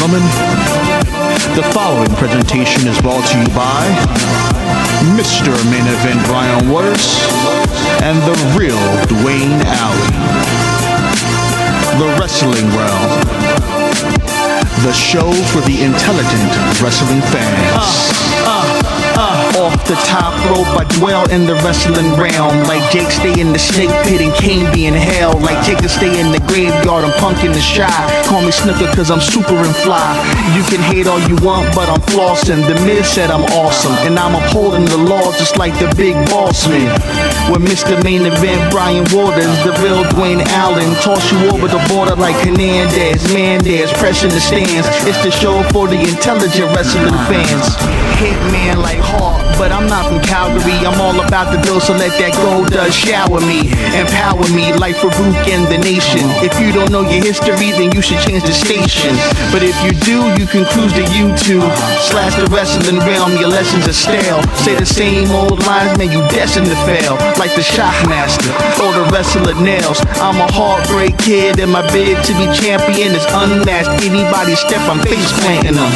gentlemen, the following presentation is brought to you by Mr. Main Event Brian Waters and the real Dwayne Allen. The Wrestling Wrealm, the show for the intelligent wrestling fans. Off the top rope, I dwell in the wrestling realm. Like Jake stay in the snake pit and Kane be in hell. Like Jacob stay in the graveyard, I'm Punk in the shy. Call me Snooker cause I'm super and fly. You can hate all you want, but I'm flossing. The Miz said I'm awesome, and I'm upholding the law just like the big boss man. With Mr. Main Event Brian Waters, the real Dwayne Allen. Toss you over the border like Hernandez, Mandez, pressing the stands. It's the show for the intelligent wrestling fans. Hitman like Hawk, but I'm not from Calgary. I'm all about the bill, so let that gold shower me, empower me like Farouk and the nation. If you don't know your history, then you should change the station. But if you do, you can cruise to YouTube / the wrestling realm. Your lessons are stale. Say the same old lines, man, you destined to fail. Like the Shockmaster or the wrestler Nails. I'm a heartbreak kid, and my bid to be champion is unmatched. Anybody step, I'm face planting them.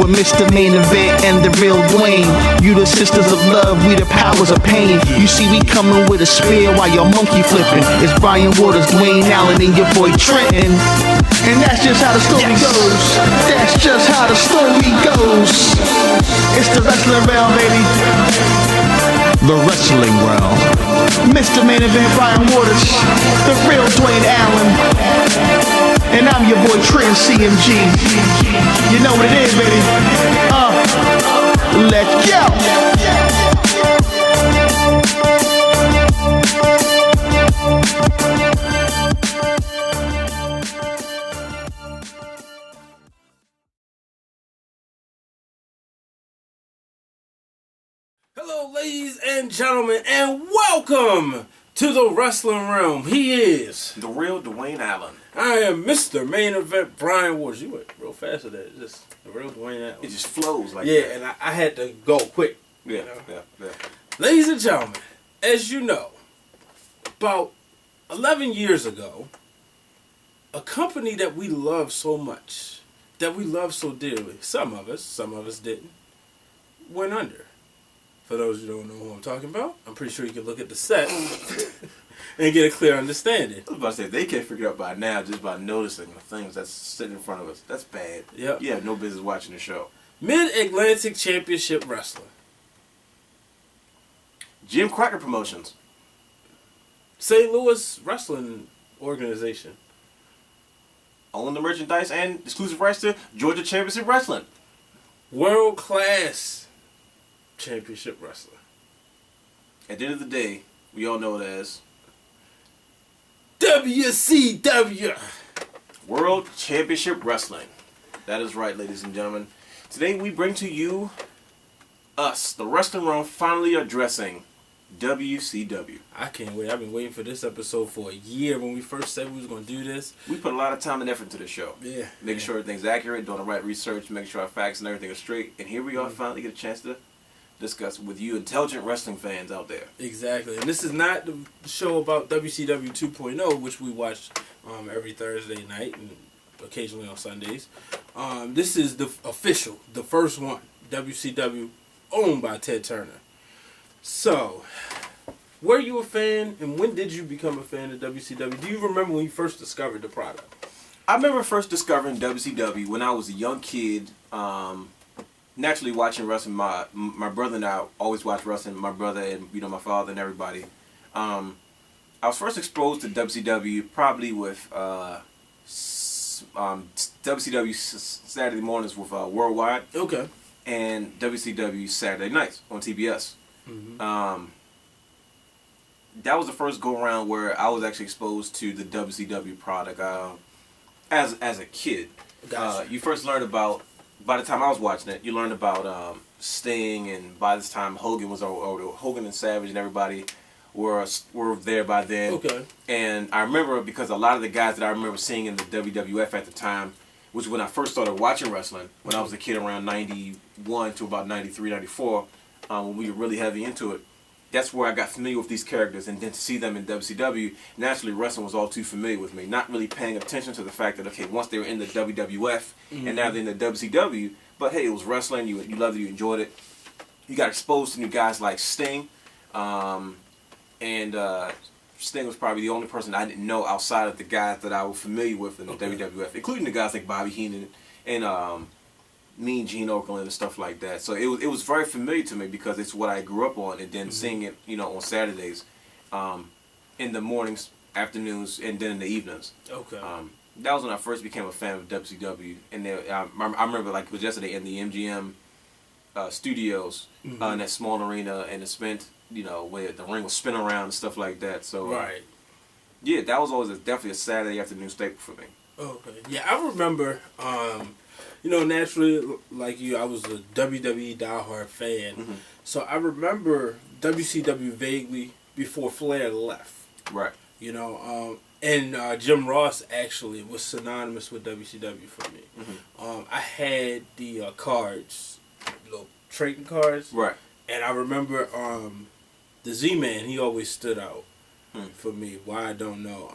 With Mr. Main Event and the real Dwayne, you the sisters of love, we the powers of pain. You see we coming with a spear while you're monkey flipping. It's Brian Waters, Dwayne Allen, and your boy Trenton. And that's just how the story goes. That's just how the story goes. It's the wrestling realm, baby. The Wrestling Wrealm. Mr. Main Event Brian Waters, the real Dwayne Allen. And I'm your boy Trent CMG. You know what it is, baby. Let's go. Hello, ladies and gentlemen, and welcome to the Wrestling Realm. He is the real Dwayne Allen. I am Mr. Main Event Brian Waters. You went real fast with that. It's just the real Dwayne Allen. It just flows like that. that. And I had to go quick. Yeah, you know? yeah. Ladies and gentlemen, as you know, about 11 years ago, a company that we love so much, that we love so dearly, some of us didn't, went under. For those who don't know who I'm talking about, I'm pretty sure you can look at the set and get a clear understanding. I was about to say, they can't figure it out by now just by noticing the things that's sitting in front of us. That's bad. Yep. You have no business watching the show. Mid-Atlantic Championship Wrestling. Jim Crockett Promotions. St. Louis Wrestling Organization. Own the merchandise and exclusive rights to Georgia Championship Wrestling. World Class Championship Wrestling. At the end of the day, we all know it as WCW World Championship Wrestling. That is right, ladies and gentlemen. Today we bring to you us, the Wrestling Realm, finally addressing WCW. I can't wait. I've been waiting for this episode for a year. When we first said we was going to do this, we put a lot of time and effort into the show. Yeah. Making sure everything's accurate, doing the right research, making sure our facts and everything are straight. And here we are, finally get a chance to discuss with you intelligent wrestling fans out there. Exactly. And this is not the show about WCW 2.0, which we watch every Thursday night and occasionally on Sundays. This is the official, the first one, WCW, owned by Ted Turner. So, were you a fan, and when did you become a fan of WCW? Do you remember when you first discovered the product? I remember first discovering WCW when I was a young kid. Naturally watching wrestling. My brother and I always watched wrestling. My brother and my father and everybody. I was first exposed to WCW probably with WCW Saturday mornings with Worldwide. Okay. And WCW Saturday nights on TBS. Mm-hmm. That was the first go around where I was actually exposed to the WCW product as a kid. Gotcha. You first learned about. By the time I was watching it, you learned about Sting, and by this time Hogan was over. Hogan and Savage and everybody were there by then. Okay. And I remember because a lot of the guys that I remember seeing in the WWF at the time was when I first started watching wrestling, when I was a kid around 91 to about 93, 94, when we were really heavy into it. that's where I got familiar with these characters, and then to see them in WCW, naturally wrestling was all too familiar with me. Not really paying attention to the fact that, okay, once they were in the WWF, and now they're in the WCW, but hey, it was wrestling, you loved it, you enjoyed it. You got exposed to new guys like Sting, and Sting was probably the only person I didn't know outside of the guys that I was familiar with in the WWF, including the guys like Bobby Heenan and Mean Gene Okerlund and stuff like that. So it was very familiar to me because it's what I grew up on, and then seeing it, on Saturdays, in the mornings, afternoons, and then in the evenings. Okay. That was when I first became a fan of WCW, and I remember like it was yesterday in the MGM studios in that small arena, and it spent where the ring was spinning around and stuff like that. So right. Yeah, that was always definitely a Saturday afternoon staple for me. Okay. Yeah, I remember. Naturally, like you, I was a WWE diehard fan. So I remember WCW vaguely before Flair left. Right. And Jim Ross actually was synonymous with WCW for me. I had the cards, little trading cards. Right. And I remember the Z-Man, he always stood out for me. Why, I don't know.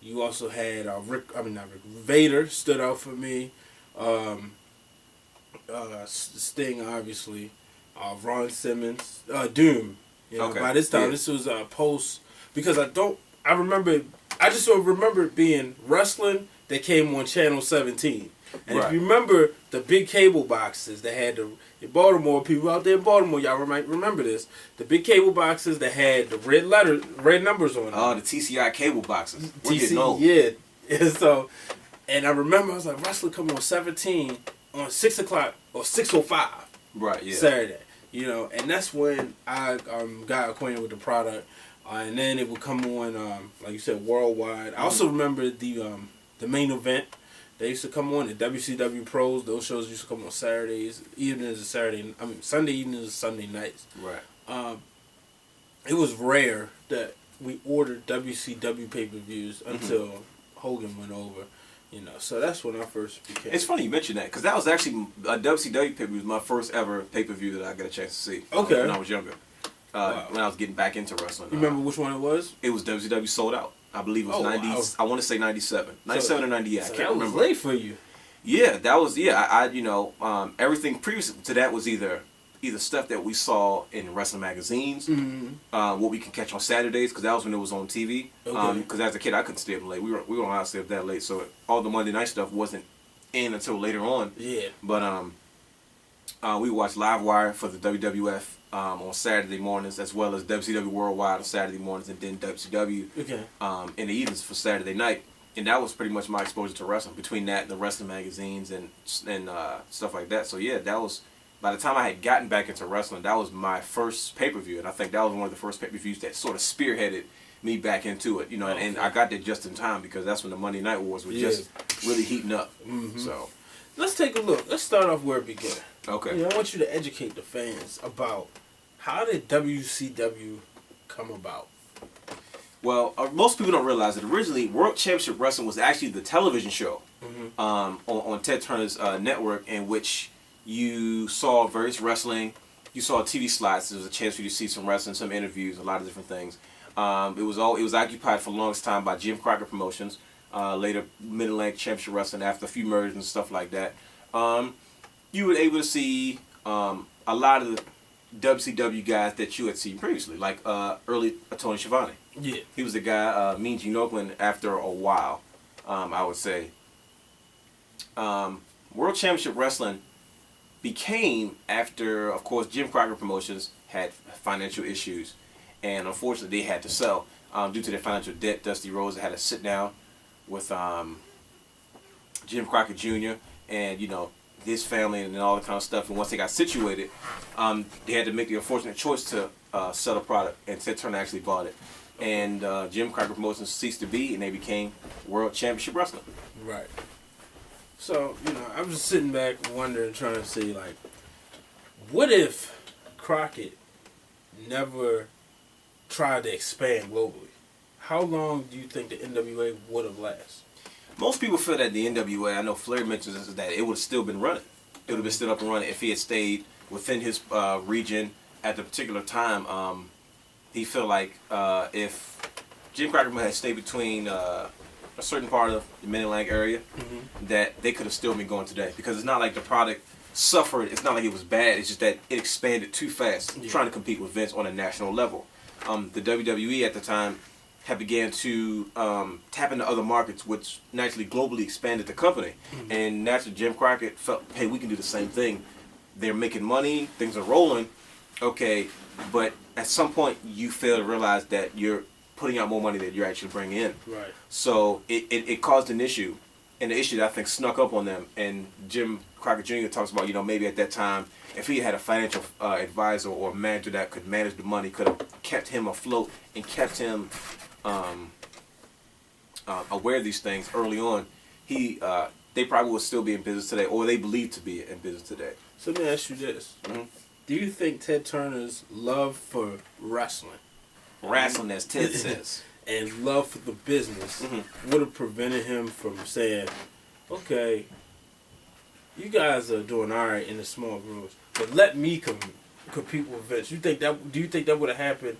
You also had Vader stood out for me. Sting, obviously. Ron Simmons. Doom. Okay. By this time, this was post, because I just don't remember it being wrestling that came on Channel 17. And if you remember the big cable boxes that had in Baltimore, people out there in Baltimore, y'all might remember this. The big cable boxes that had the red numbers on them. Oh, the TCI cable boxes. We're getting old. Yeah. So, and I remember I was like, wrestling come on 17 on 6 o'clock or 6:05. Right. Yeah. Saturday. And that's when I got acquainted with the product, and then it would come on, like you said, worldwide. I also remember the main event. They used to come on the WCW Pros. Those shows used to come on Saturdays, evenings and Sunday evenings and Sunday nights. Right. It was rare that we ordered WCW pay-per-views until Hogan went over. So that's when I first became. It's funny you mentioned that because that was actually a WCW pay-per-view. Was my first ever pay-per-view that I got a chance to see. Okay. When I was younger. When I was getting back into wrestling. You remember which one it was? It was WCW Sold Out. I believe it was 90. Wow. I want to say 97. 97 or 98. I can't remember. That was late for you. Yeah, that was. Yeah, everything previous to that was either stuff that we saw in wrestling magazines, what we can catch on Saturdays, because that was when it was on TV. Because as a kid, I couldn't stay up late. We weren't allowed to stay up that late, so all the Monday night stuff wasn't in until later on. Yeah. But we watched Live Wire for the WWF on Saturday mornings, as well as WCW Worldwide on Saturday mornings, and then WCW in the evenings for Saturday night. And that was pretty much my exposure to wrestling. Between that and the wrestling magazines and stuff like that. So yeah, that was. By the time I had gotten back into wrestling, that was my first pay-per-view, and I think that was one of the first pay-per-views that sort of spearheaded me back into it, and I got there just in time because that's when the Monday Night Wars were just really heating up. So, let's take a look. Let's start off where it began. Okay. I want you to educate the fans about how did WCW come about. Well, most people don't realize that originally World Championship Wrestling was actually the television show on Ted Turner's network, in which you saw various wrestling, you saw TV slots. There was a chance for you to see some wrestling, some interviews, a lot of different things. It was occupied for the longest time by Jim Crockett Promotions, later Mid-Atlantic Championship Wrestling after a few mergers and stuff like that. You were able to see a lot of the WCW guys that you had seen previously, like early Tony Schiavone. Yeah. He was the guy, Mean Gene Okerlund, after a while, I would say. World Championship Wrestling became after, of course, Jim Crockett Promotions had financial issues, and unfortunately they had to sell due to their financial debt. Dusty Rhodes had to sit down with Jim Crockett Jr. and his family and all that kind of stuff. And once they got situated, they had to make the unfortunate choice to sell the product, and Ted Turner actually bought it. And Jim Crockett Promotions ceased to be, and they became World Championship Wrestling. Right. So, I was just sitting back wondering, trying to see, like, what if Crockett never tried to expand globally? How long do you think the NWA would have lasted? Most people feel that the NWA, I know Flair mentions this, that it would have still been running. It would have been still up and running if he had stayed within his region, at the particular time, he felt like if Jim Crockett had stayed between a certain part of the Mid-Atlantic area, that they could have still been going today. Because it's not like the product suffered. It's not like it was bad. It's just that it expanded too fast, trying to compete with Vince on a national level. The WWE at the time had began to tap into other markets, which naturally globally expanded the company. And naturally, Jim Crockett felt, hey, we can do the same thing. They're making money, things are rolling, okay, but at some point you fail to realize that you're putting out more money than you're actually bringing in. Right. So it caused an issue, and the issue that I think snuck up on them. And Jim Crockett Jr. talks about, maybe at that time, if he had a financial advisor or manager that could manage the money, could have kept him afloat and kept him aware of these things early on, they probably would still be in business today, or they believe to be in business today. So let me ask you this. Do you think Ted Turner's love for wrestling, As Ted says, and love for the business would have prevented him from saying, okay, you guys are doing all right in the small groups, but let me compete with Vince? Do you think that would have happened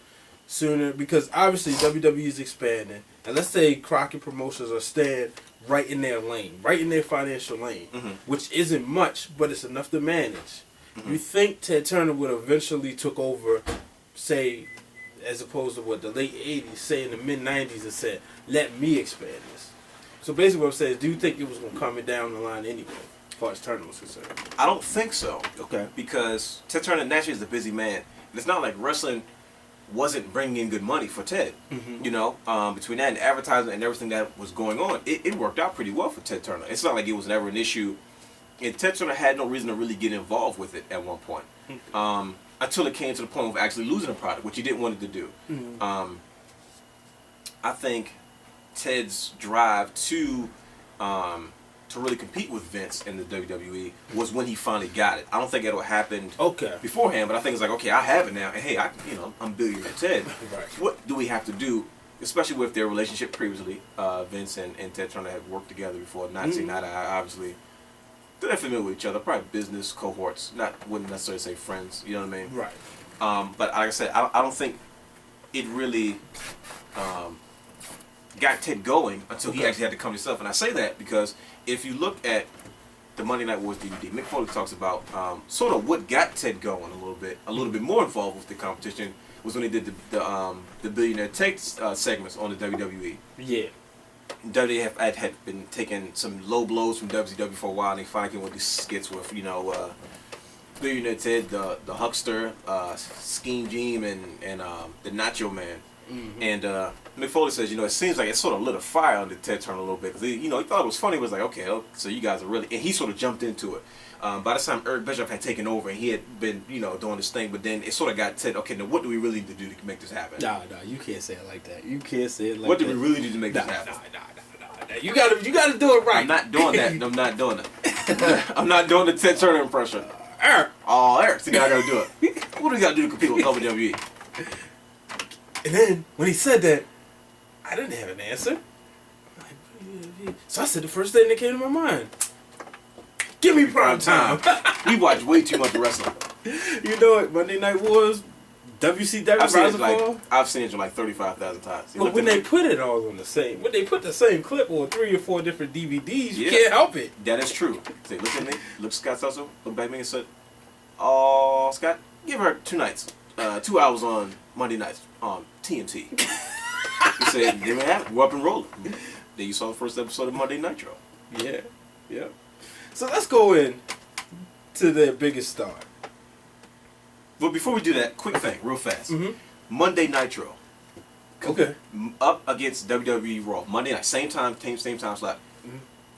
sooner? Because obviously WWE is expanding, and let's say Crockett Promotions are staying right in their lane, right in their financial lane, which isn't much, but it's enough to manage. You think Ted Turner would eventually took over, say, as opposed to the late 80s, say in the mid 90s, and said, let me expand this? So basically what I'm saying is, do you think it was going to come down the line anyway, as far as Turner was concerned? I don't think so. Okay. Because Ted Turner naturally is a busy man. And it's not like wrestling wasn't bringing in good money for Ted. Between that and advertising and everything that was going on, it worked out pretty well for Ted Turner. It's not like it was never an issue. And Ted Turner had no reason to really get involved with it at one point. Until it came to the point of actually losing a product, which he didn't want it to do. I think Ted's drive to really compete with Vince in the WWE was when he finally got it. I don't think it would happened beforehand, but I think it's like, okay, I have it now, and hey, I'm billionaire Ted. Right. What do we have to do? Especially with their relationship previously, Vince and Ted Turner had worked together before, not seen eye to eye, obviously. They're familiar with each other, probably business cohorts, wouldn't necessarily say friends, you know what I mean? Right. But like I said, I don't think it really got Ted going until he actually had to come himself. And I say that because if you look at the Monday Night Wars DVD, Mick Foley talks about sort of what got Ted going a little bit more involved with the competition was when he did the Billionaire Take segments on the WWE. Yeah. WWF had been taking some low blows from WCW for a while, and they finally came with these skits with, Billionaire Ted, the Huckster, Scheme Jim, and the Nacho Man. And Mick Foley says, it seems like it sort of lit a fire under Ted Turner a little bit, because he thought it was funny. He was like, okay, so you guys are really, and he sort of jumped into it. By the time Eric Bischoff had taken over, and he had been, doing this thing, but then it sort of got Ted, okay, now what do we really need to do to make this happen? Nah, you can't say it like that. You can't say it like what that. do we really need to make this happen? Nah. You gotta do it right. I'm not doing that. I'm not doing it. I'm not doing the Ted Turner impression. Eric. See, now I gotta do it. What do we gotta do to compete with WWE? And then, when he said that, I didn't have an answer. So I said the first thing that came to my mind. Give me prime time. We watch way too much wrestling. You know what? Monday Night Wars, WCW, I've seen it like 35,000 times. But when they put it all on when they put the same clip on 3 or 4 different DVDs, you can't help it. That is true. Say, look at me. Look Scott Sussel. Look back at me and said, oh, Scott, give her 2 nights. 2 hours on Monday nights on TNT. He said, give me that. We're up and rolling. Then you saw the first episode of Monday Nitro. Yeah. So let's go in to their biggest star. But before we do that, quick thing, real fast. Monday Nitro. Okay. Up against WWE Raw. Monday night, same time slot.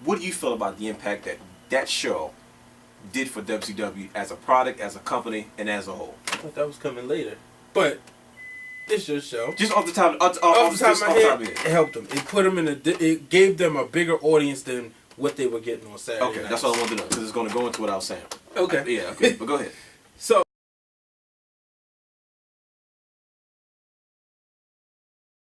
What do you feel about the impact that show did for WCW as a product, as a company, and as a whole? I thought that was coming later. But it's your show. Just off the top of my head, it helped them. It put them it gave them a bigger audience than what they were getting on Saturday. Okay, that's all I wanted to know, because it's going to go into what I was saying. Okay. Yeah, okay, but go ahead. So,